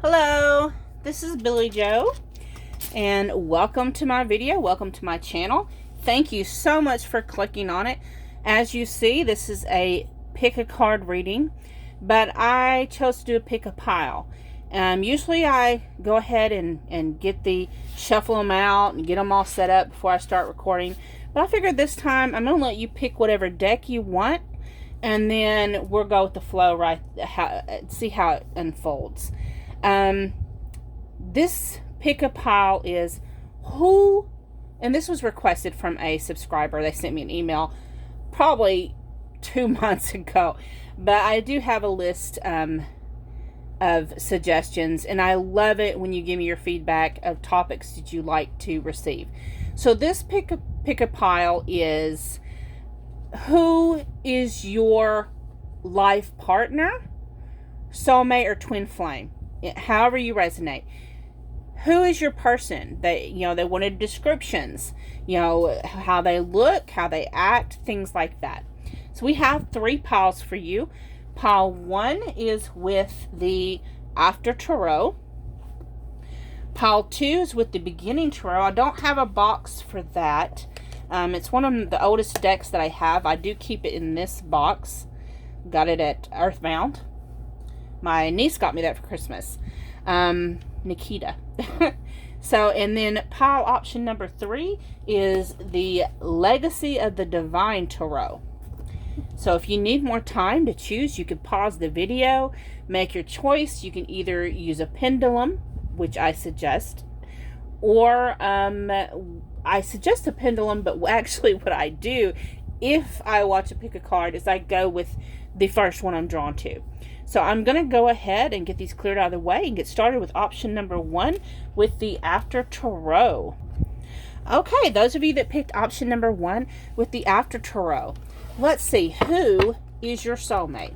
Hello, this is Billy Joe, and welcome to my video. Welcome to my channel. Thank you so much for clicking on it. As you see, this is a pick a card reading, but I chose to do a pick a pile. Usually I go ahead and shuffle them out and get them all set up before I start recording. But I figured this time I'm going to let you pick whatever deck you want, and then we'll go with the flow, see how it unfolds. This pick a pile is who, and this was requested from a subscriber. They sent me an email probably 2 months ago, but I do have a list of suggestions, and I love it when you give me your feedback of topics that you like to receive. So this pick a pile is who is your life partner, soulmate, or twin flame, however you resonate. Who is your person? They wanted descriptions, how they look, how they act, things like that. So we have 3 piles for you. Pile 1 is with the After Tarot. Pile 2 is with the Beginning Tarot. I don't have a box for that. It's one of the oldest decks that I have. I do keep it in this box. Got it at Earthbound. My niece got me that for Christmas. Nikita. So, and then pile option number 3 is the Legacy of the Divine Tarot. So if you need more time to choose, you can pause the video, make your choice. You can either use a pendulum, which I suggest, or I suggest a pendulum, but actually what I do if I watch a pick a card is I go with the first one I'm drawn to. So I'm going to go ahead and get these cleared out of the way and get started with option number 1 with the After Tarot. Okay, those of you that picked option number 1 with the After Tarot, let's see, who is your soulmate?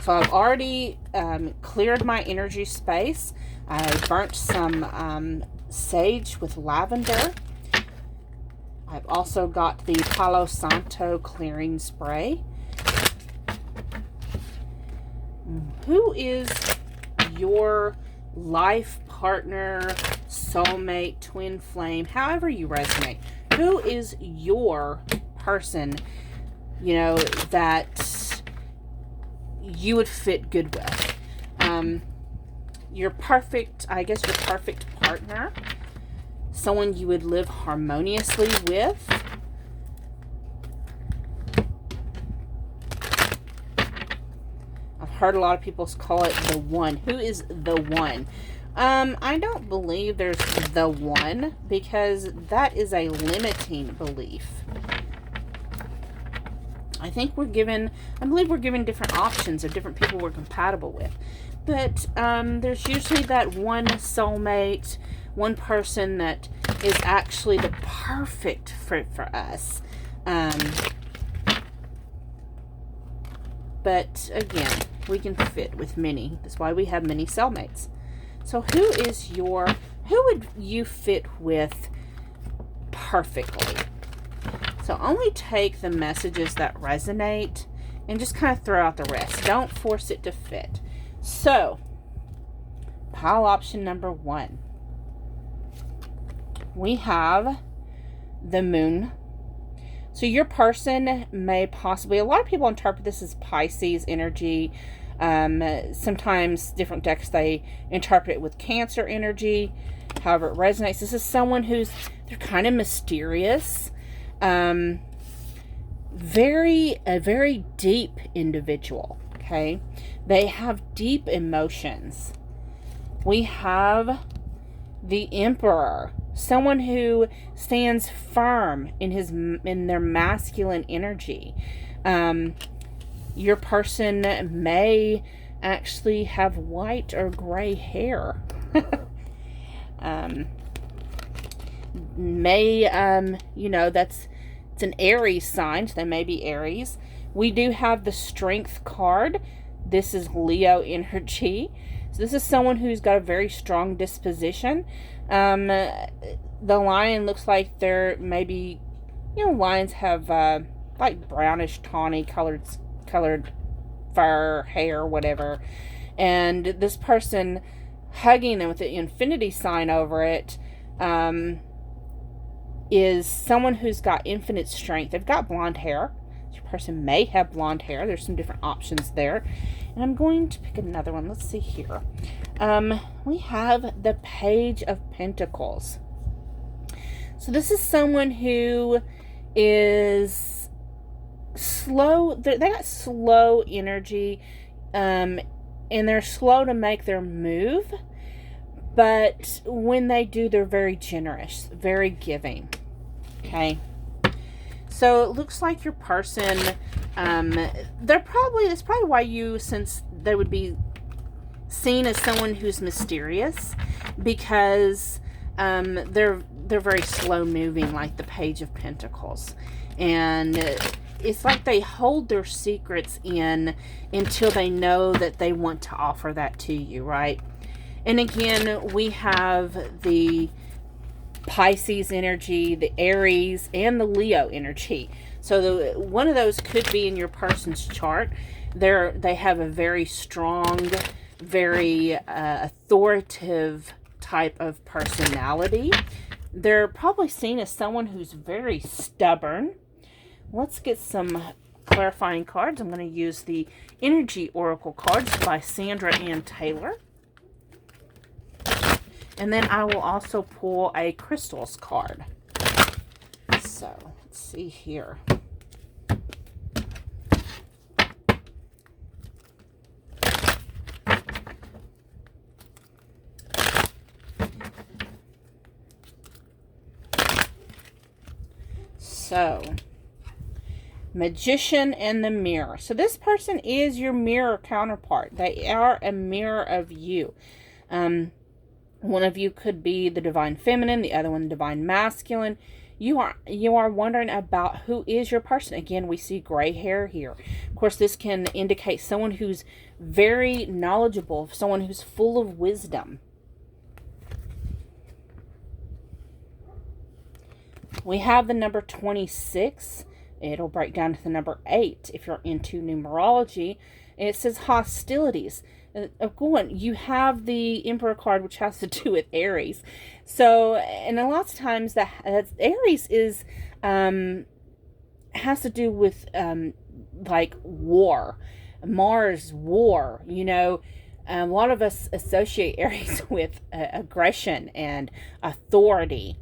So I've already cleared my energy space. I burnt some sage with lavender. I've also got the Palo Santo clearing spray. Who is your life partner, soulmate, twin flame, however you resonate? Who is your person, that you would fit good with? Your perfect partner, someone you would live harmoniously with. I've heard a lot of people call it the one. Who is the one? I don't believe there's the one, because that is a limiting belief. I believe we're given different options of different people we're compatible with. But there's usually that one soulmate, one person that is actually the perfect fit for us. But again, we can fit with many. That's why we have many soulmates. So who would you fit with perfectly? So only take the messages that resonate and just kind of throw out the rest. Don't force it to fit. So, pile option number 1. We have the Moon. So your person may possibly, a lot of people interpret this as Pisces energy. Sometimes different decks, they interpret it with Cancer energy. However it resonates. This is someone they're kind of mysterious. A very deep individual. Okay. They have deep emotions. We have the Emperor. Someone who stands firm in their masculine energy. Your person may actually have white or gray hair. It's an Aries sign, so they may be Aries. We do have the Strength card. This is Leo energy. So this is someone who's got a very strong disposition. The lion looks like they're maybe, lions have like brownish, tawny colored fur, hair, whatever. And this person hugging them with the infinity sign over it is someone who's got infinite strength. They've got blonde hair. Your person may have blonde hair. There's some different options there. And I'm going to pick another one. Let's see here. We have the Page of Pentacles. So this is someone who is slow. They got slow energy. And they're slow to make their move. But when they do, they're very generous, very giving. Okay. So it looks like your person, that's probably why since they would be seen as someone who's mysterious, because they're very slow moving, like the Page of Pentacles. And it's like they hold their secrets in until they know that they want to offer that to you, right? And again, we have the Pisces energy, the Aries, and the Leo energy. So one of those could be in your person's chart. They have a very strong, very authoritative type of personality. They're probably seen as someone who's very stubborn. Let's get some clarifying cards. I'm going to use the Energy Oracle cards by Sandra Ann Taylor. And then I will also pull a crystals card. So, let's see here. So, Magician and the Mirror. So this person is your mirror counterpart. They are a mirror of you. One of you could be the divine feminine, the other one divine masculine. You are wondering about who is your person. Again, we see gray hair here. Of course, this can indicate someone who's very knowledgeable, someone who's full of wisdom. We have the number 26. It'll break down to the number 8 if you're into numerology. And it says hostilities. You have the Emperor card, which has to do with Aries. So, and a lot of times that Aries is has to do with like war, Mars war. A lot of us associate Aries with aggression and authority.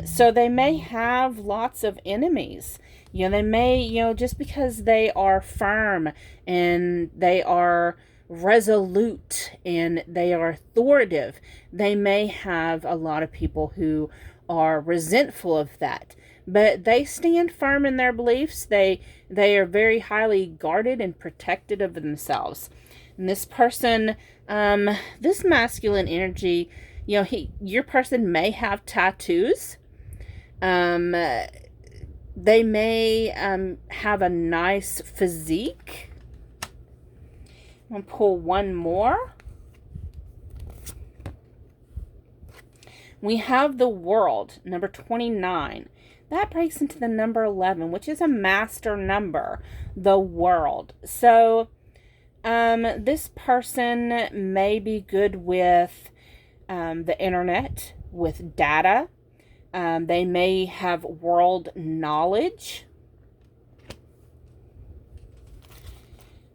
So they may have lots of enemies. They may, just because they are firm and they are resolute and they are authoritative, they may have a lot of people who are resentful of that. But they stand firm in their beliefs. They are very highly guarded and protected of themselves. And this person, this masculine energy, your person may have tattoos. They may have a nice physique. I'm going to pull one more. We have the World, number 29. That breaks into the number 11, which is a master number, the World. So, this person may be good with the internet, with data. They may have world knowledge.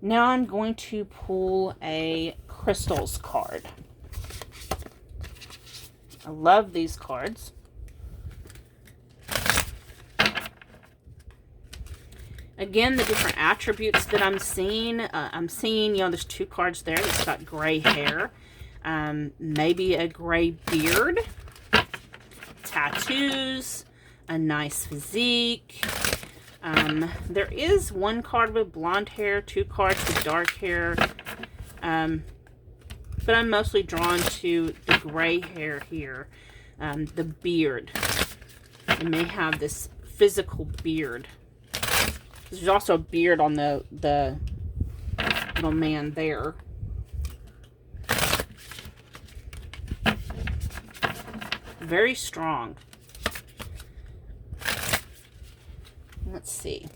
Now I'm going to pull a crystals card. I love these cards. Again, the different attributes that I'm seeing, there's 2 cards there that's got gray hair, maybe a gray beard, tattoos, a nice physique. There is 1 card with blonde hair, 2 cards with dark hair, but I'm mostly drawn to the gray hair here, the beard. It may have this physical beard. There's also a beard on the little man there. Very strong. Let's see.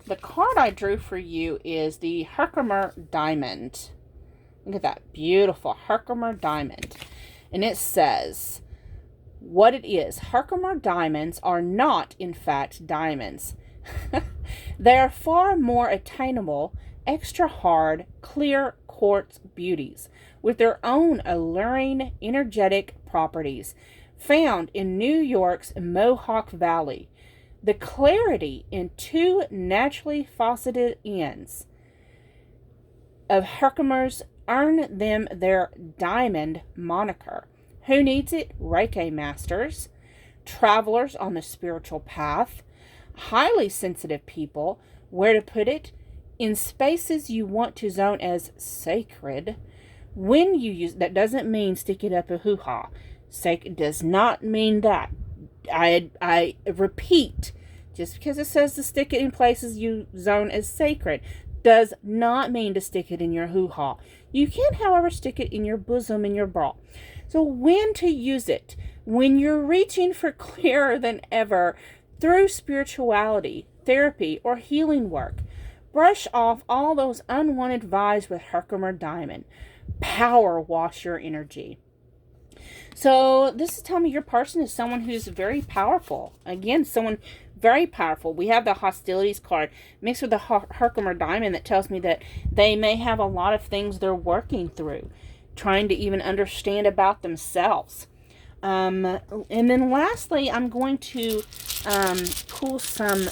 The card I drew for you is the Herkimer Diamond. Look at that beautiful Herkimer diamond. And it says what it is. Herkimer diamonds are not, in fact, diamonds. They are far more attainable, extra hard, clear quartz beauties with their own alluring, energetic properties, found in New York's Mohawk Valley. The clarity in two naturally faceted ends of Herkimer's earn them their diamond moniker. Who needs it? Reiki masters, travelers on the spiritual path, highly sensitive people, where to put it, in spaces you want to zone as sacred. When you use, that doesn't mean stick it up a hoo-ha. Sacred does not mean that. I repeat, just because it says to stick it in places you zone as sacred does not mean to stick it in your hoo-ha. You can, however, stick it in your bosom, in your bra. So when to use it? When you're reaching for clearer than ever through spirituality, therapy, or healing work. Brush off all those unwanted vibes with Herkimer Diamond. Power wash your energy. So this is telling me your person is someone who's very powerful. Again, someone very powerful. We have the hostilities card mixed with the Herkimer Diamond that tells me that they may have a lot of things they're working through, trying to even understand about themselves. And then lastly, I'm going to pull some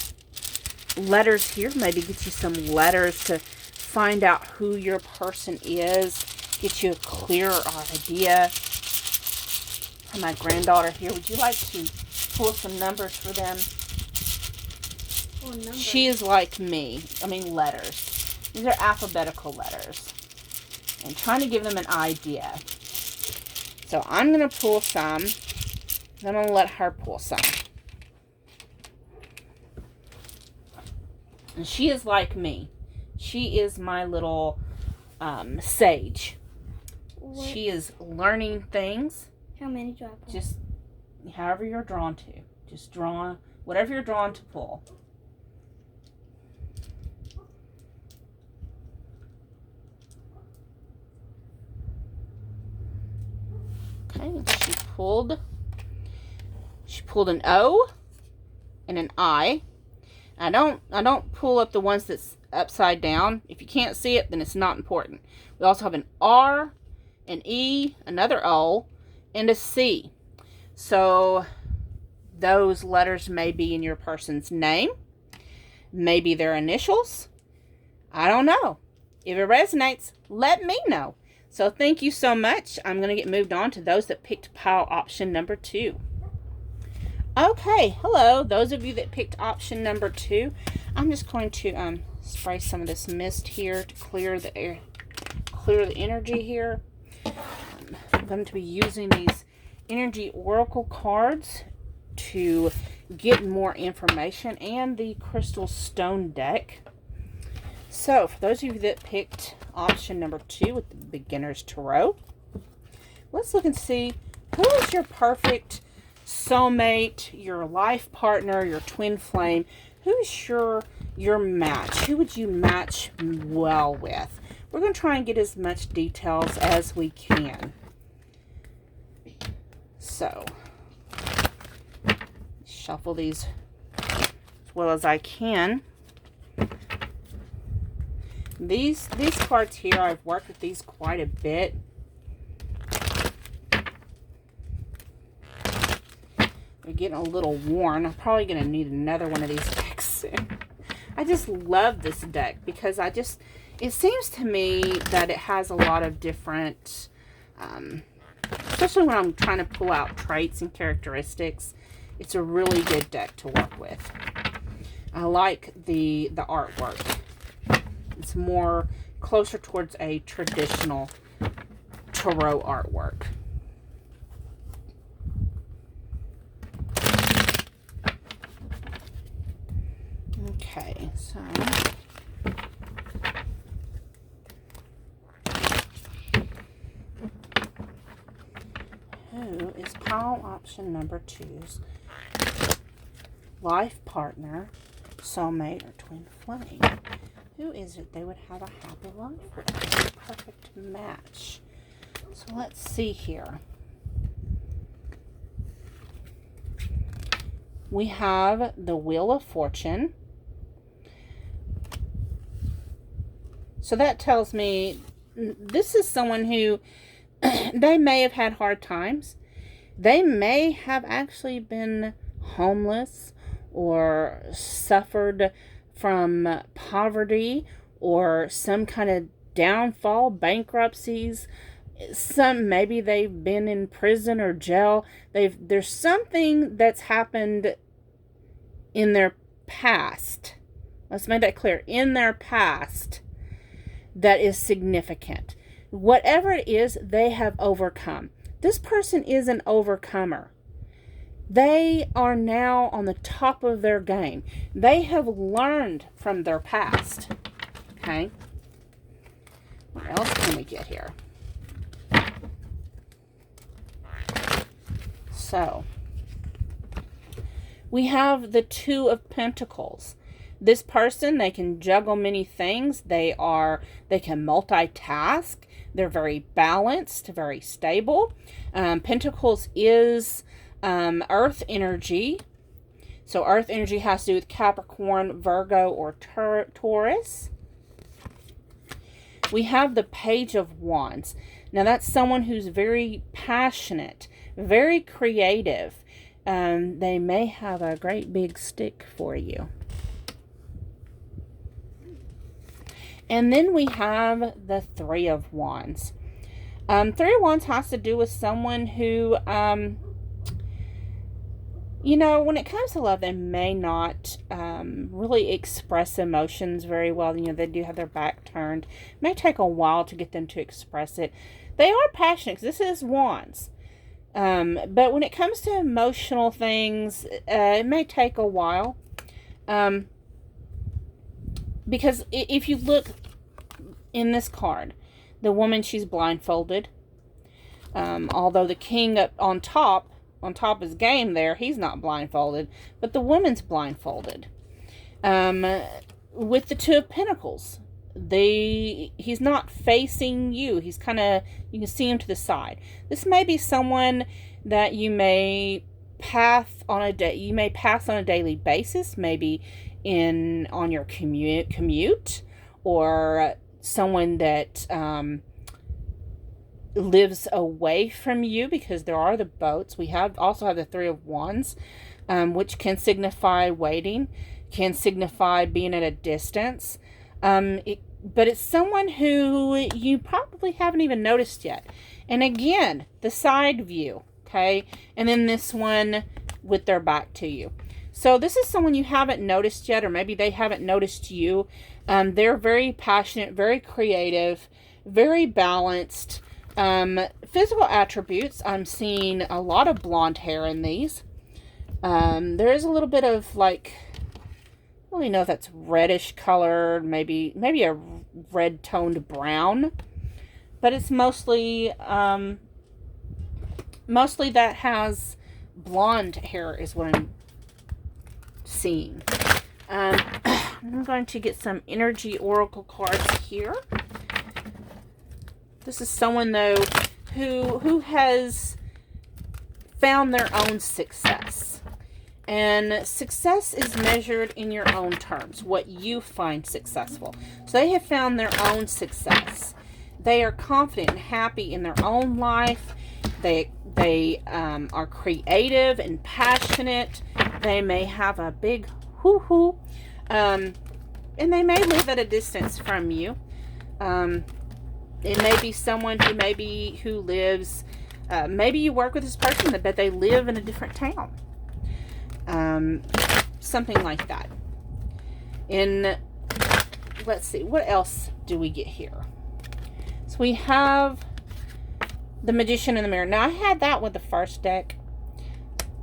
letters here. Maybe get you some letters to find out who your person is. Get you a clearer idea. My granddaughter here, would you like to pull some numbers for them? She is like me. I mean, letters. These are alphabetical letters. And trying to give them an idea. So I'm going to pull some. Then I'm going to let her pull some. And she is like me. She is my little sage. What? She is learning things. How many do I pull? Just however you're drawn to. Just draw whatever you're drawn to pull. Okay, she pulled an O and an I. I don't pull up the ones that's upside down. If you can't see it, then it's not important. We also have an R, an E, another O, and a C. So those letters may be in your person's name, maybe their initials. I don't know. If it resonates, let me know. So thank you so much. I'm going to get moved on to those that picked pile option number 2. Okay, hello, those of you that picked option number 2. I'm just going to spray some of this mist here to clear the air, clear the energy here. I'm going to be using these energy oracle cards to get more information, and the crystal stone deck. So for those of you that picked option number 2 with the beginner's tarot, let's look and see who is your perfect soulmate, your life partner, your twin flame. Who's your match? Who would you match well with? We're going to try and get as much details as we can. So, shuffle these as well as I can. These cards here, I've worked with these quite a bit. They're getting a little worn. I'm probably going to need another one of these decks soon. I just love this deck because it seems to me that it has a lot of different, especially when I'm trying to pull out traits and characteristics, it's a really good deck to work with. I like the artwork. It's more closer towards a traditional tarot artwork. Okay, so who is pile option number 2's life partner, soulmate, or twin flame? Who is it they would have a happy life with? Perfect match. So let's see here. We have the Wheel of Fortune. So that tells me this is someone who they may have had hard times. They may have actually been homeless or suffered from poverty or some kind of downfall, bankruptcies. Maybe they've been in prison or jail. There's something that's happened in their past. Let's make that clear. In their past, that is significant. Whatever it is, they have overcome. This person is an overcomer. They are now on the top of their game. They have learned from their past. Okay? What else can we get here? So, we have the Two of Pentacles. This person, they can juggle many things. They can multitask. They're very balanced, very stable. Pentacles is earth energy. So earth energy has to do with Capricorn, Virgo, or Taurus. We have the Page of Wands. Now that's someone who's very passionate, very creative. They may have a great big stick for you. And then we have the Three of Wands. Three of Wands has to do with someone who, when it comes to love, they may not really express emotions very well. They do have their back turned. It may take a while to get them to express it. They are passionate, 'cause this is Wands. But when it comes to emotional things, it may take a while. Because if you look in this card, the woman, she's blindfolded. Although the king up on top of his game there, he's not blindfolded. But the woman's blindfolded. With the Two of Pentacles, he's not facing you. He's kind of, you can see him to the side. This may be someone that you may pass on a daily basis, maybe on your commute, or someone that lives away from you, because there are the boats. We also have the Three of Wands, which can signify waiting, can signify being at a distance. But it's someone who you probably haven't even noticed yet. And again, the side view, okay? And then this one with their back to you. So this is someone you haven't noticed yet, or maybe they haven't noticed you. They're very passionate, very creative, very balanced. Physical attributes, I'm seeing a lot of blonde hair in these. There is a little bit of like, I don't really know if that's reddish colored, maybe a red toned brown, but it's mostly that has blonde hair is what I'm seeing. I'm going to get some energy oracle cards here. This is someone, though, who has found their own success. And success is measured in your own terms, what you find successful. So they have found their own success. They are confident and happy in their own life. They are creative and passionate. They may have a big hoo-hoo. And they may live at a distance from you. It may be someone who lives, maybe you work with this person, but they live in a different town. Something like that. And let's see, what else do we get here? So we have the Magician in the Mirror. Now I had that with the first deck.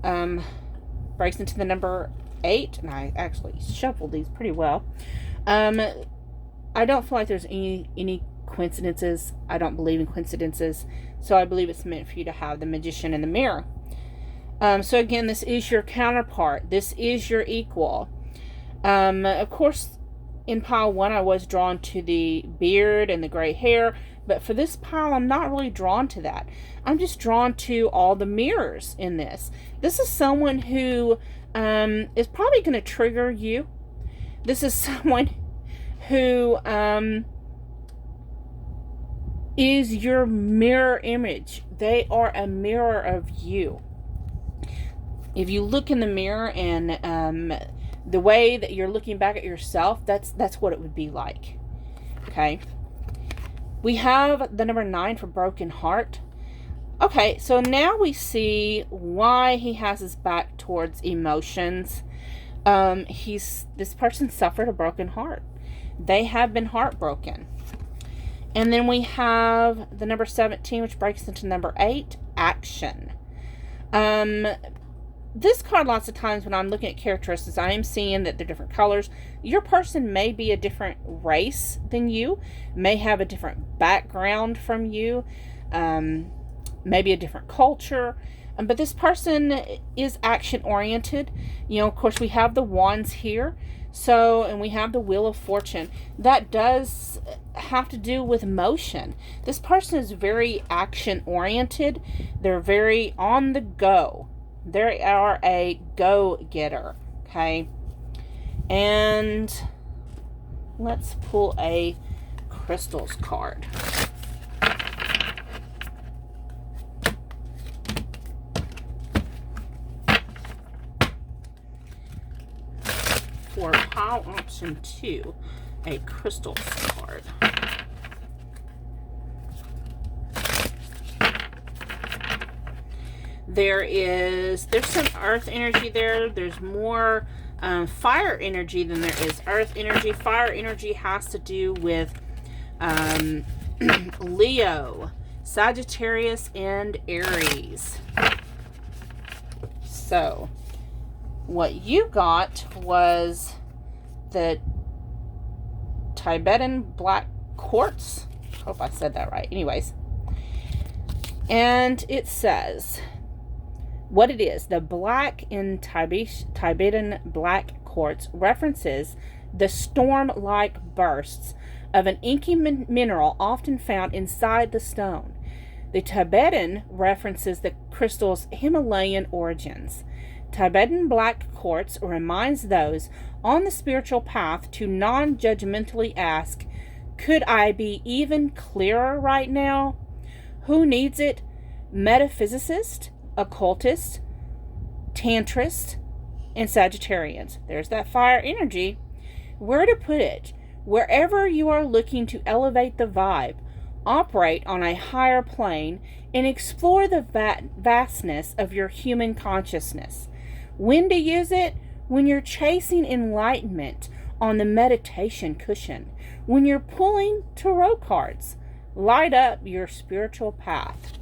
Breaks into the number 8, and I actually shuffled these pretty well. I don't feel like there's any coincidences. I don't believe in coincidences, so I believe it's meant for you to have the Magician in the Mirror. So again, this is your counterpart. This is your equal. Of course, in pile 1, I was drawn to the beard and the gray hair. But for this pile, I'm not really drawn to that. I'm just drawn to all the mirrors in this. This is someone who is probably going to trigger you. This is someone who is your mirror image. They are a mirror of you. If you look in the mirror and the way that you're looking back at yourself, that's what it would be like. Okay. We have the number 9 for broken heart. Okay, so now we see why he has his back towards emotions. This person suffered a broken heart. They have been heartbroken. And then we have the number 17, which breaks into number 8, action. This card, lots of times when I'm looking at characteristics, I am seeing that they're different colors. Your person may be a different race than you, may have a different background from you, maybe a different culture. But this person is action-oriented. You know, of course, we have the wands here. So, and we have the Wheel of Fortune. That does have to do with motion. This person is very action-oriented. They're very on the go. They are a go-getter, okay? And let's pull a crystals card. For pile option 2, a crystals card. There's some earth energy there. There's more fire energy than there is earth energy. Fire energy has to do with Leo, Sagittarius, and Aries. So, what you got was the Tibetan black quartz. Hope I said that right. Anyways. And it says what it is. The black in Tibetan black quartz references the storm-like bursts of an inky mineral often found inside the stone. The Tibetan references the crystal's Himalayan origins. Tibetan black quartz reminds those on the spiritual path to non-judgmentally ask, could I be even clearer right now? Who needs it? Metaphysicists, occultists, tantrists, and Sagittarians. There's that fire energy. Where to put it? Wherever you are looking to elevate the vibe, operate on a higher plane, and explore the vastness of your human consciousness. When to use it? When you're chasing enlightenment on the meditation cushion. When you're pulling tarot cards. Light up your spiritual path.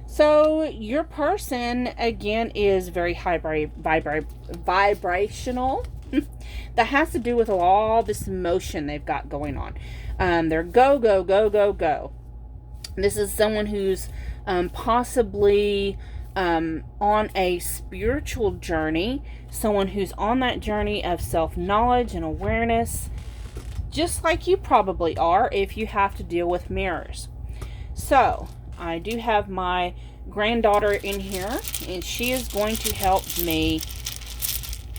So your person, again, is very high vibrational. That has to do with all this motion they've got going on. They're go, go, go, go, go. This is someone who's possibly on a spiritual journey. Someone who's on that journey of self-knowledge and awareness. Just like you probably are if you have to deal with mirrors. So, I do have my granddaughter in here, and she is going to help me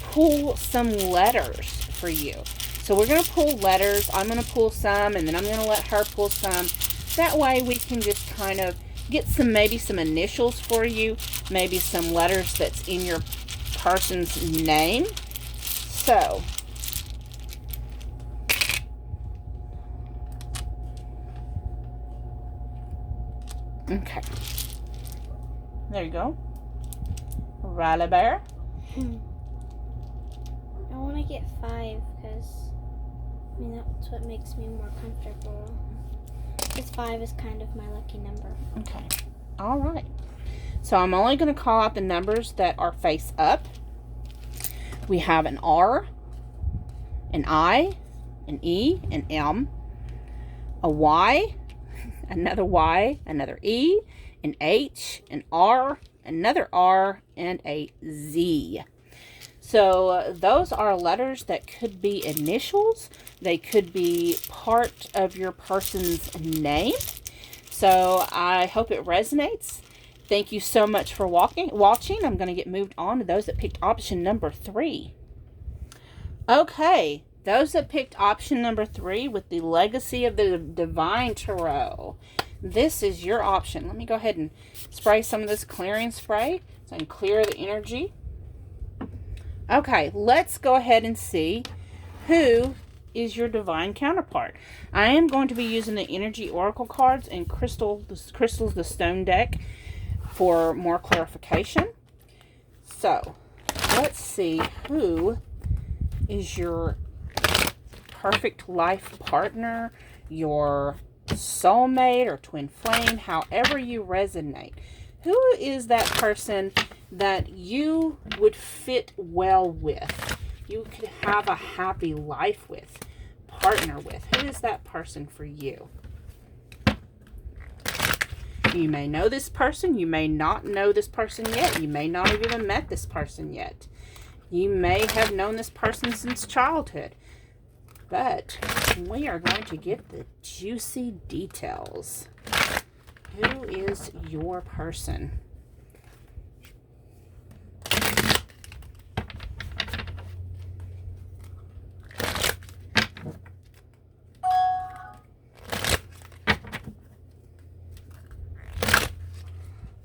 pull some letters for you. So we're going to pull letters. I'm going to pull some, and then I'm going to let her pull some. That way we can just kind of get maybe some initials for you, maybe some letters that's in your person's name. So, okay. There you go. Riley Bear. I want to get 5 because, I mean, that's what makes me more comfortable. Because 5 is kind of my lucky number. Okay. All right. So I'm only going to call out the numbers that are face up. We have an R, an I, an E, an M, a Y, another Y, another E, an H, an R, another R, and a Z. So those are letters that could be initials. They could be part of your person's name. So I hope it resonates. Thank you so much for watching. I'm going to get moved on to those that picked option number 3. Okay, those that picked option number 3 with the Legacy of the Divine Tarot. This is your option. Let me go ahead and spray some of this clearing spray so I can clear the energy. Okay, let's go ahead and see who is your divine counterpart. I am going to be using the Energy Oracle cards and Crystals the Stone deck for more clarification. So, let's see who is your perfect life partner, your soulmate or twin flame, however you resonate. Who is that person that you would fit well with? You could have a happy life with, partner with. Who is that person for you? You may know this person. You may not know this person yet. You may not have even met this person yet. You may have known this person since childhood. But we are going to get the juicy details. Who is your person?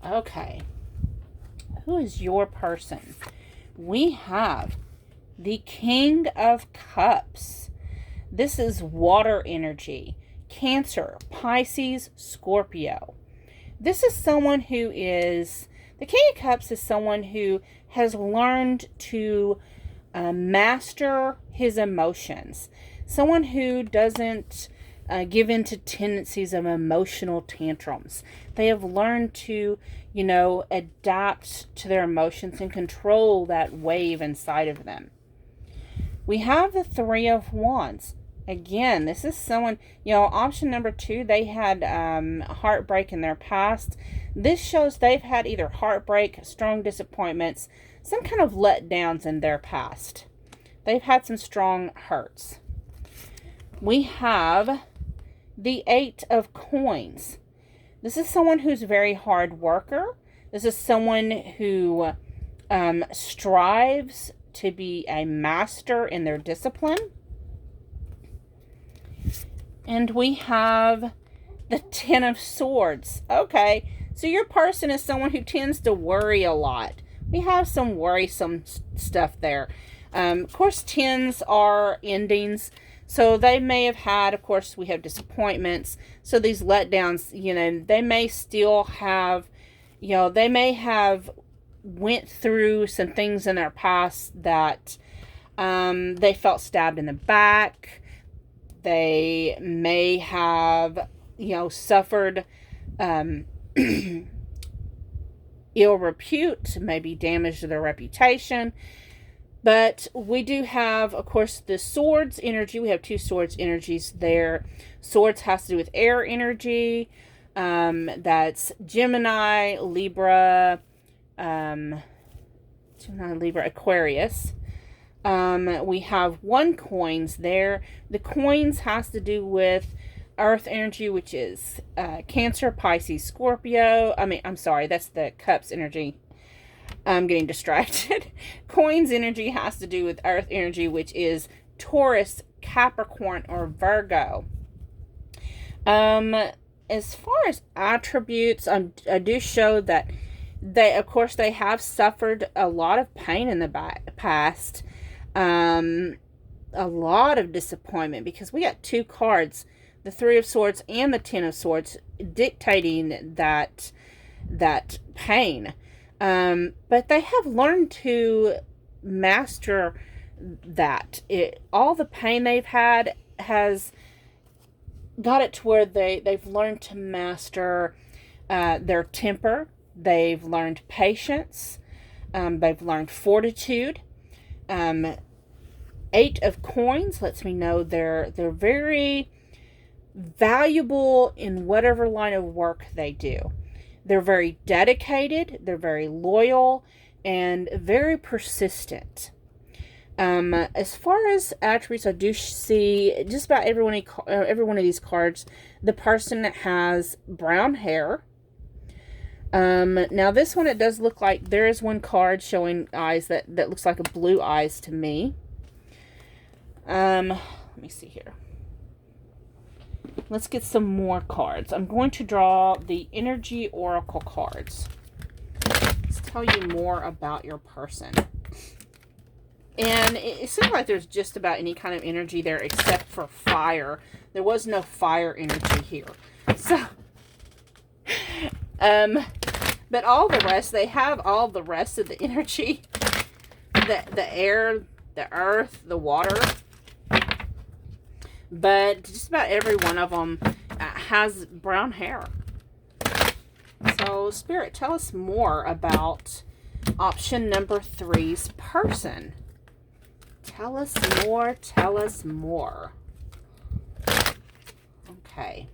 Okay. Who is your person? We have the King of Cups. This is water energy. Cancer, Pisces, Scorpio. This is someone who is... The King of Cups is someone who has learned to master his emotions. Someone who doesn't give in to tendencies of emotional tantrums. They have learned to, adapt to their emotions and control that wave inside of them. We have the Three of Wands. Again, this is someone, option number 2, they had heartbreak in their past. This shows they've had either heartbreak, strong disappointments, some kind of letdowns in their past. They've had some strong hurts. We have the Eight of Coins. This is someone who's a very hard worker. This is someone who strives to be a master in their discipline. And we have the Ten of Swords. Okay, so your person is someone who tends to worry a lot. We have some worrisome stuff there. Of course, tens are endings. So they may have had, of course, we have disappointments. So these letdowns, they may still have, they may have went through some things in their past that they felt stabbed in the back. They may have, suffered ill repute, maybe damage to their reputation. But we do have, of course, the Swords energy. We have 2 Swords energies there. Swords has to do with air energy. That's Gemini, Libra, Aquarius. We have 1 coins there. The coins has to do with Earth energy, which is Cancer, Pisces, Scorpio. That's the Cups energy. I'm getting distracted. Coins energy has to do with Earth energy, which is Taurus, Capricorn, or Virgo. As far as attributes, I do show that they have suffered a lot of pain in the past. A lot of disappointment, because we got 2 cards, the Three of Swords and the Ten of Swords, dictating that pain. But they have learned to master that. All the pain they've had has got it to where they've learned to master their temper. They've learned patience. They've learned fortitude. 8 of Coins lets me know they're very valuable in whatever line of work they do. They're very dedicated, they're very loyal, and very persistent. As far as attributes, I do see just about every one of these cards. The person has brown hair. Now this one, it does look like there is one card showing eyes that looks like a blue eyes to me. Let me see here. Let's get some more cards. I'm going to draw the Energy Oracle cards. Let's tell you more about your person. And it seems like there's just about any kind of energy there except for fire. There was no fire energy here. So, but all the rest, they have all the rest of the energy. The air, the earth, the water. But just about every one of them has brown hair. So, Spirit, tell us more about option number 3's person. Tell us more. Tell us more. Okay.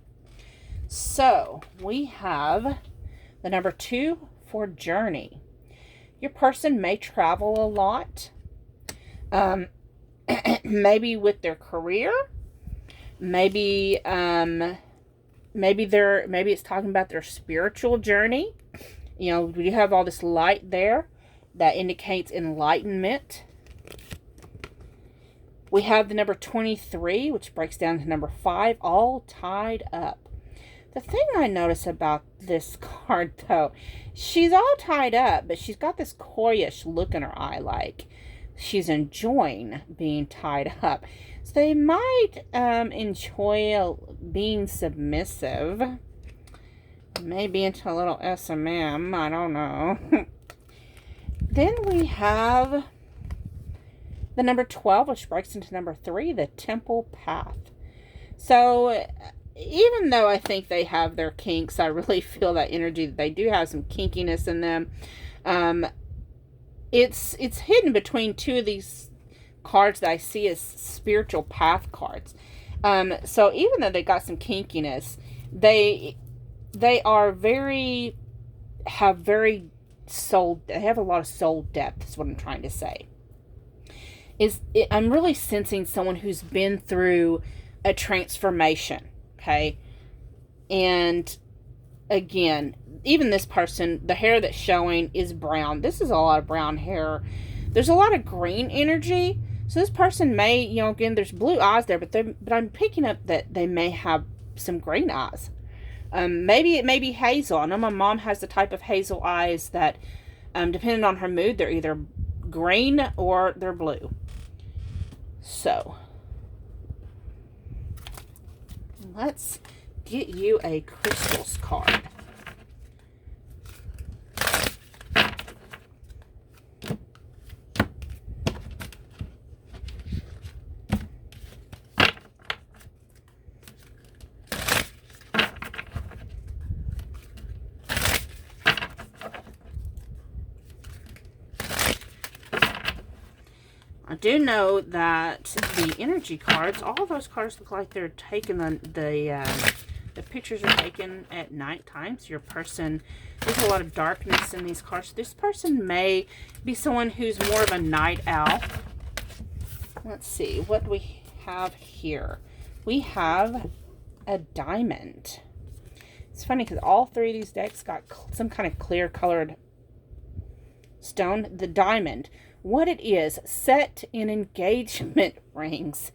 So, we have the number 2 for journey. Your person may travel a lot. Maybe with their career. Maybe it's talking about their spiritual journey. You know, we have all this light there that indicates enlightenment. We have the number 23, which breaks down to number 5, all tied up. The thing I notice about this card, though, she's all tied up, but she's got this coyish look in her eye, like she's enjoying being tied up. So they might enjoy being submissive. Maybe into a little S&M. I don't know. Then we have the number 12, which breaks into number 3, the Temple Path. So even though I think they have their kinks, I really feel that energy that they do have some kinkiness in them. It's hidden between two of these cards that I see as spiritual path cards. So even though they got some kinkiness, they are they have a lot of soul depth, is what I'm trying to say. I'm really sensing someone who's been through a transformation, okay? And again, even this person, the hair that's showing is brown. This is a lot of brown hair. There's a lot of green energy. So this person may, again, there's blue eyes there, but I'm picking up that they may have some green eyes. Maybe it may be hazel. I know my mom has the type of hazel eyes that, depending on her mood, they're either green or they're blue. So, let's get you a crystals card. I do know that the energy cards, all of those cards look like they're taken, the pictures are taken at nighttime. So your person, there's a lot of darkness in these cards. This person may be someone who's more of a night owl. Let's see, what do we have here? We have a diamond. It's funny because all three of these decks got some kind of clear colored stone. The diamond. What it is, set in engagement rings.